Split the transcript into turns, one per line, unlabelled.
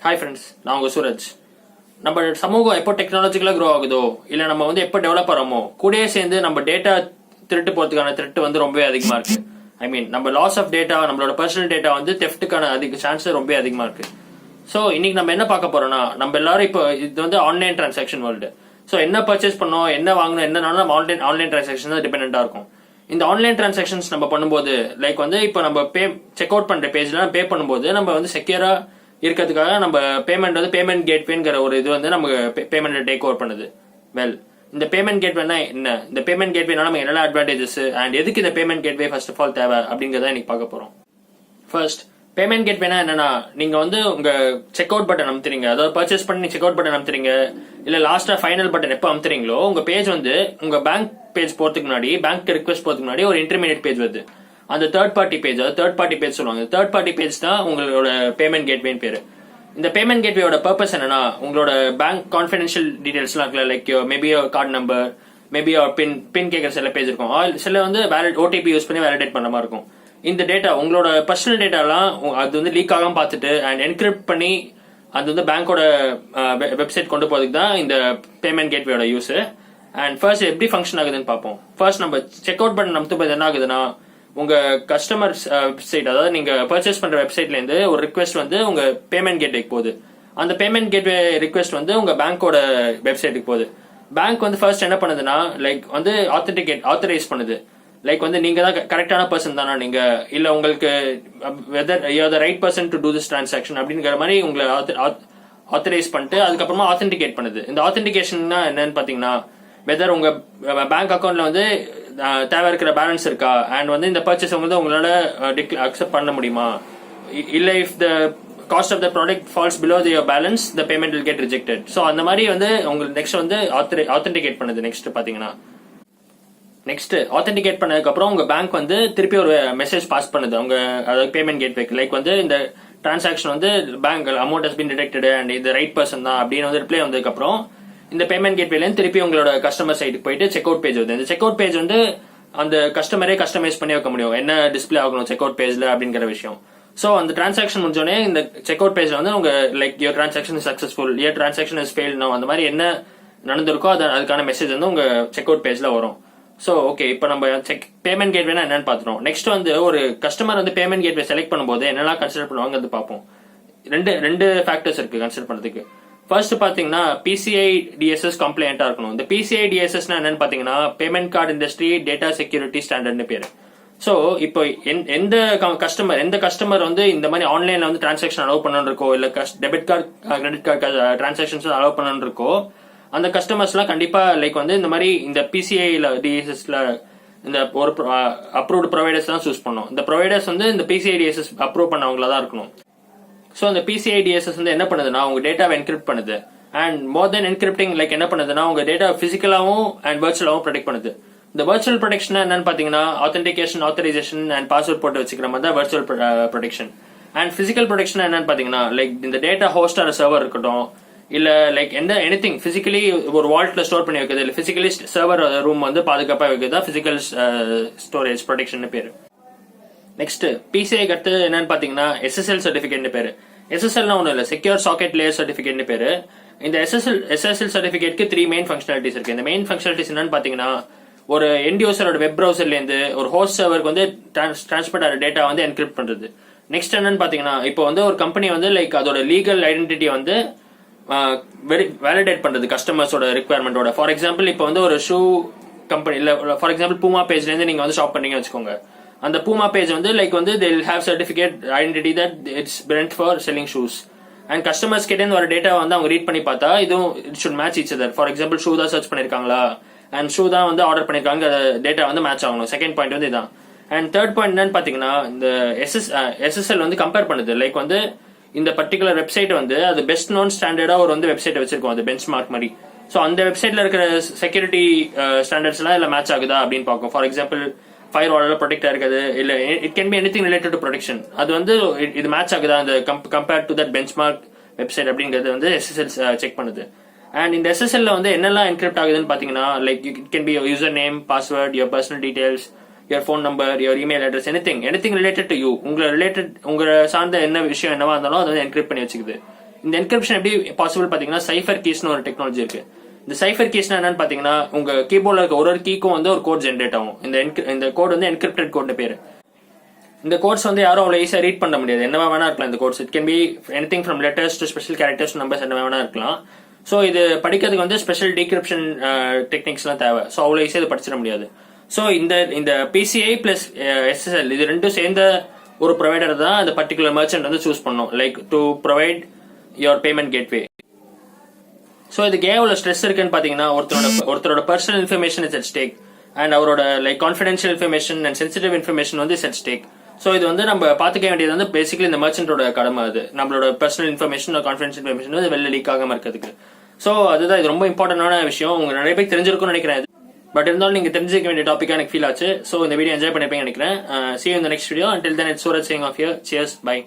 Hi friends, நான் உங்கள் சூரஜ். நம்ம சமூகம் எப்போ டெக்னாலஜிக்கலாக க்ரோ ஆகுதோ இல்லை நம்ம எப்போ டெவலப் ஆகிறோமோ கூடயே சேர்ந்து நம்ம டேட்டா திருட்டு போகிறதுக்கான த்ரெட் ரொம்பவே அதிகமாக இருக்கு. ஐ மீன் நம்ம லாஸ் ஆஃப் டேட்டா, நம்மளோட பர்சனல் டேட்டா தெஃப்ட்டுக்கான சான்ஸ் ரொம்ப அதிகமாக இருக்கு. ஸோ இன்னைக்கு நம்ம என்ன பார்க்க போறோம்னா, நம்ம எல்லாரும் இப்போ இது ஆன்லைன் டிரான்சாக்ஷன் வேர்ல்டு. ஸோ என்ன பர்ச்சேஸ் பண்ணோம், என்ன வாங்கணும், என்னன்னாலும் நம்ம ஆன்லைன் டிரான்சாக்ஷன் தான் டிபெண்டா இருக்கும். இந்த ஆன்லைன் டிரான்சாக்ஷன்ஸ் நம்ம பண்ணும்போது இப்போ நம்ம செக் அவுட் பண்ற பேஜ்லாம் பே பண்ணும்போது நம்ம செக்யூரா இருக்கிறதுக்காக நம்ம பேமெண்ட் கேட்வேங்கிற ஒரு இது நமக்கு பேமெண்ட் டேக் ஓவர் பண்ணுது. இந்த பேமெண்ட் கேட்வேனா என்ன, இந்த பேமெண்ட் கேட்வேனால நம்ம என்னென்ன அட்வான்டேஜஸ் அண்ட் எதுக்கு இந்த payment gateway first of all தேவை அப்படிங்கறத இன்னைக்கு பார்க்க போறோம். ஃபர்ஸ்ட், பேமெண்ட் கேட்வேனா என்னன்னா, நீங்க உங்க செக் அவுட் பட்டன் அமுத்துறீங்க, அதாவது பர்ச்சேஸ் பண்ணி செக் அவுட் பட்டன் அமுத்துறீங்க, இல்ல லாஸ்டா ஃபைனல் பட்டன் எப்போ அமுத்துறீங்களோ உங்க பேஜ் உங்க பேங்க் பேஜ் போறதுக்கு முன்னாடி, பேங்க் ரிக்வெஸ்ட் போறதுக்கு முன்னாடி ஒரு இன்டர்மீடியட் பேஜ் வருது. அந்த தேர்ட் பார்ட்டி பேஜ் சொல்லுவாங்க. தேர்ட் பார்ட்டி பேஜ் தான் உங்களோட பேமெண்ட் கேட்வேன்னு பேரு. இந்த பேமெண்ட் கேட்வேயோட பர்பஸ் என்னன்னா, உங்களோட பேங்க் கான்ஃபிடென்ஷியல் டீடைல்ஸ்லாம் இருக்குல்ல, like maybe card number, maybe pin கேட்கற சில பேஜ் இருக்கும், சில ஓடிபி யூஸ் பண்ணி வேலிடேட் பண்ண மாதிரி இருக்கும். இந்த டேட்டா, உங்களோட பர்சனல் டேட்டாலாம் அது லீக் ஆகாம பார்த்துட்டு அண்ட் என்கிரிப்ட் பண்ணி அது பேங்கோட வெப்சைட் கொண்டு போறதுக்கு தான் இந்த பேமெண்ட் கேட்வேயோட யூஸ். அண்ட் ஃபர்ஸ்ட் எப்படி ஃபங்க்ஷன் ஆகுதுன்னு பார்ப்போம். ஃபர்ஸ்ட் நம்ம செக் அவுட் பட்டன் நமக்கு என்ன ஆகுதுன்னா, உங்க கஸ்டமர் வெப்சைட், அதாவது நீங்க பர்ச்சேஸ் பண்ற வெப்சைட்ல இருந்து ஒரு ரிக்வெஸ்ட் உங்க பேமெண்ட் கேட்வேக்கு போகுது. அந்த பேமெண்ட் கேட்வே ரிக்வெஸ்ட் உங்க பேங்கோட வெப்சைட்டுக்கு போகுது. பேங்க் ஃபர்ஸ்ட் என்ன பண்ணுதுன்னா, ஆத்தரைஸ் பண்ணுது. நீங்க தான் கரெக்டான பர்சன் தானா, நீங்க இல்ல உங்களுக்கு whether you are the right person to do this transaction அப்படிங்கிற மாதிரி உங்களை ஆத்தரைஸ் பண்ணிட்டு அதுக்கப்புறமா ஆத்தென்டிகேட் பண்ணுது. இந்த ஆத்தென்டிகேஷன் என்னன்னு பாத்தீங்கன்னா, வெதர் உங்க பேங்க் அக்கௌண்ட்ல தேவை இருக்கிற பேலன்ஸ் இருக்கா, அண்ட் இந்த பர்ச்சேஸ் உங்களால அக்செப்ட் பண்ண முடியுமா, இல்ல if the cost of the product falls below your balance the payment will get rejected. So அந்த மாதிரி உங்களுக்கு நெக்ஸ்ட் ஆத்தென்டிகேட் பண்ணுது. நெக்ஸ்ட் பாத்தீங்கன்னா, ஆத்தென்டிகேட் பண்ணதுக்கு அப்புறம் உங்க பேங்க் திருப்பி ஒரு மெசேஜ் பாஸ் பண்ணுது உங்க பேமெண்ட் கேட்வேக்கு. இந்த transaction bank amount has been detected and இந்த ரைட் பர்சன் தான் அப்படின்னு ரிப்ளை வந்ததுக்கு அப்புறம் இந்த பேமெண்ட் கேட்வேல திருப்பி உங்களோட கஸ்டமர் சைட்டுக்கு போயிட்டு செக் அவுட் பேஜ் வருது. இந்த செக் அவுட் பேஜ் அந்த கஸ்டமரே கஸ்டமைஸ் பண்ணி வைக்க முடியும், என்ன டிஸ்பிளே ஆகணும் செக் அவுட் பேஜ்ல அப்படிங்கிற விஷயம். சோ அந்த டிரான்சாக்ஷன் முடிஞ்சோடனே இந்த செக் அவுட் பேஜ்ல உங்க your transaction is successful, your transaction is fail now, அந்த மாதிரி என்ன நடந்திருக்கோ அதுக்கான மெசேஜ் உங்க செக் அவுட் பேஜ்ல வரும். சோ ஓகே, இப்போ நம்ம பேமெண்ட் கேட்வேனா என்னன்னு பாத்துறோம். நெக்ஸ்ட் ஒரு கஸ்டமர் பேமெண்ட் கேட்வே செலக்ட் பண்ணும்போது என்னெல்லாம் கன்சிடர் பண்ணுவாங்க பார்ப்போம். ரெண்டு ஃபேக்டர்ஸ் இருக்கு கன்சிடர் பண்றதுக்கு. ஃபர்ஸ்ட் பாத்தீங்கன்னா, PCI DSS கம்ப்ளைண்டா இருக்கணும். இந்த PCI DSS என்னன்னு பாத்தீங்கன்னா, payment card industry data security ஸ்டாண்டர்ட்னு பேரு. சோ இப்போ எந்த கஸ்டமர் இந்த மாதிரி ஆன்லைன்ல டிரான்சாக்ஷன் அலோவ் பண்ணணும் இருக்கோ, இல்ல debit card credit card transactions allow பண்ணணும் இருக்கோ, அந்த கஸ்டமர்ஸ் எல்லாம் கண்டிப்பா இந்த மாதிரி இந்த PCI DSSல இந்த ஒரு அப்ரூவ்டு ப்ரொவைடர்ஸ் தான் சூஸ் பண்ணும். இந்த ப்ரொவைடர்ஸ் இந்த PCI DSS அப்ரூவ் பண்ணவங்களா தான் இருக்கணும். சோ அந்த PCI DSS என்ன பண்ணுதுன்னா, உங்க டேட்டாவை என்கிரிப்ட் பண்ணுது. அண்ட் மோர் தென் என்கிரிப்டிங், என்ன பண்ணுதுன்னா, உங்க டேட்டா பிசிக்கலாவும் அண்ட் வர்ச்சுவலாவும் ப்ரொடெக்ட் பண்ணுது. இந்த வர்ச்சுவல் ப்ரொடெக்ஷன் என்னன்னு பாத்தீங்கன்னா, ஆத்தென்டிகேஷன், ஆத்தரைசேஷன் அண்ட் பாஸ்வேர்ட் போட்டு வச்சுக்கிற மாதிரி தான் virtual protection. And physical protection என்னன்னு பாத்தீங்கன்னா, இந்த டேட்டா ஹோஸ்ட் ஆன சர்வர் இருக்கட்டும், இல்ல எனிதிங் பிசிக்கலி ஒரு வால்ட்ல ஸ்டோர் பண்ணி வைக்கிறது, இல்ல பிசிக்கலி சர்வர் ரூம் பாதுகாப்பா வைக்கிறதா பிசிக்கல் ஸ்டோரேஜ் ப்ரொடெக்ஷன் பேரு. நெக்ஸ்ட் PCI அடுத்து என்னன்னு பாத்தீங்கன்னா, SSL சர்டிபிகேட் பேரு. SSL ஒன்னும் இல்ல, செக்யூர் சாக்கெட் லேயர் சர்டிபிகேட் பேரு. இந்த SSL சர்டிபிகேட்க்கு 3 மெயின் ஃபங்க்ஷனாலிட்டிஸ் இருக்கு. இந்த மெயின் ஃபங்க்ஷனாலிட்டிஸ் என்னன்னு பாத்தீங்கன்னா, ஒரு எண்ட் யூசரோட வெப் பிரவுசர்ல இருந்து ஒரு ஹோஸ்ட் சர்வருக்கு டிரான்ஸ்பர் ஆகிற டேட்டா என்கிரிப்ட் பண்றது. நெக்ஸ்ட் என்னன்னு பாத்தீங்கன்னா, இப்போ ஒரு கம்பெனி அதோட லீகல் ஐடென்டிட்டி வேலிடேட் பண்றது கஸ்டமர்ஸோட ரிக்வயர்மெண்டோட. ஃபார் எக்ஸாம்பிள், இப்போ ஒரு ஷூ கம்பெனி, இல்ல ஃபார் எக்ஸாம்பிள் பூமா பேஜ்ல இருந்து நீங்க ஷாப் பண்ணீங்கன்னு வச்சுக்கோங்க. அந்த பூமா page they will have certificate identity that it's meant for selling shoes. And customers கிட்ட வர டேட்டா அவங்க ரீட் பண்ணி பார்த்தா இதுவும் it should match each other. For example, shoe தான் சர்ச் பண்ணிருக்காங்களா அண்ட் ஷூ தான் ஆர்டர் பண்ணிருக்காங்க, டேட்டா மேட்ச் ஆகணும். செகண்ட் பாயிண்ட் இதான். அண்ட் தேர்ட் பாயிண்ட் என்னன்னு பாத்தீங்கன்னா, இந்த SSL கம்பேர் பண்ணுது. இந்த பர்டிகுலர் வெப்சைட் அது பெஸ்ட் நோன் ஸ்டாண்டர்டா ஒரு வெப்சைட் வச்சிருக்கோம், அது பெஞ்ச் மார்க் மாதிரி. சோ அந்த வெப்சைட்ல இருக்கிற செக்யூரிட்டி ஸ்டாண்டர்ட்ஸ் எல்லாம் இல்ல மேட்ச் ஆகுதா அப்படின்னு பார்க்கும். ஃபார் எக்ஸாம்பிள், ஃபயர் வால்ல ப்ரொடெக்ட் இருக்குது, இல்ல it can be anything related to protection. அது இது மேட்ச் ஆகுதா அந்த compared to that bench mark website அப்படிங்கிறது SSL செக் பண்ணுது. அண்ட் இந்த SSL என்னெல்லாம் என்கிரிப்ட் ஆகுதுன்னு பாத்தீங்கன்னா, it can B user name, password, your personal details, your phone number, your email address, anything related to you. உங்களை சார்ந்த என்ன விஷயம் என்னவா இருந்தாலும் அதை என்கிரிப்ட் பண்ணி வச்சுக்குது. இந்த என்கிரிப்ஷன் எப்படி பாசிபிள் பாத்தீங்கன்னா சைஃபர் கீஸ்னு ஒரு டெக்னாலஜி இருக்கு. இந்த சைஃபர் கீஸ்னா என்னன்னு பாத்தீங்கன்னா உங்க கீபோர்ட்ல இருக்க ஒரு கீக்கும் வந்து ஒரு கோட் ஜென்ரேட் ஆகும். இந்த கோட் வந்து என்கிரிப்டட் கோட் பேரு. இந்த கோட்ஸ் வந்து யாரும் அவ்வளவு ஈஸியா ரீட் பண்ண முடியாது. என்னவா வேணா இருக்கலாம் இந்த codes. It can be anything from letters to special characters numbers என்ன வேணா இருக்கலாம். சோ இது படிக்கிறதுக்கு வந்து ஸ்பெஷல் டீக்ரிப்ஷன் டெக்னிக்ஸ் எல்லாம் தேவை. சோ அவ்வளவு ஈஸியா இது படிச்சிட முடியாது. சோ இந்த PCI பிளஸ் SSL இது ரெண்டும் சேர்ந்த ஒரு ப்ரொவைடர் தான் அந்த பர்டிகுலர் மர்ச்சன்ட் வந்து சூஸ் பண்ணும், like to provide your payment gateway. So இதுக்கு ஏன் எவ்வளவு ஸ்ட்ரெஸ் இருக்குன்னு பாத்தீங்கன்னா ஒருத்தரோட personal information is at stake and அவரோட like confidential information and sensitive information வந்து இஸ் அட் ஸ்டேக். சோ இது வந்து நம்ம பாத்துக்க வேண்டியது வந்து பேசிக்கலி இந்த மர்ச்சன்டோட கடமை. அது நம்மளோட பர்சனல் இன்ஃபர்மேஷன் கான்ஃபிடென்ஷியல் இன்ஃபர்மேஷன் வந்து வெளில லீக் ஆகாம இருக்கிறதுக்கு. சோ அதுதான் இது ரொம்ப இம்பார்ட்டன்டான விஷயம். உங்க நிறைய பேர் தெரிஞ்சிருக்கும்னு நினைக்கிறேன். பட் இருந்தாலும் நீங்க தெரிஞ்சுக்க வேண்டிய டாபிக்கா எனக்கு ஃபீல் ஆச்சு. சோ இந்த வீடியோ என்ஜாய் பண்ணிப்பீங்கன்னு நினைக்கிறேன். See you in the next video. Until then, it's Suraj saying off here. Cheers. Bye.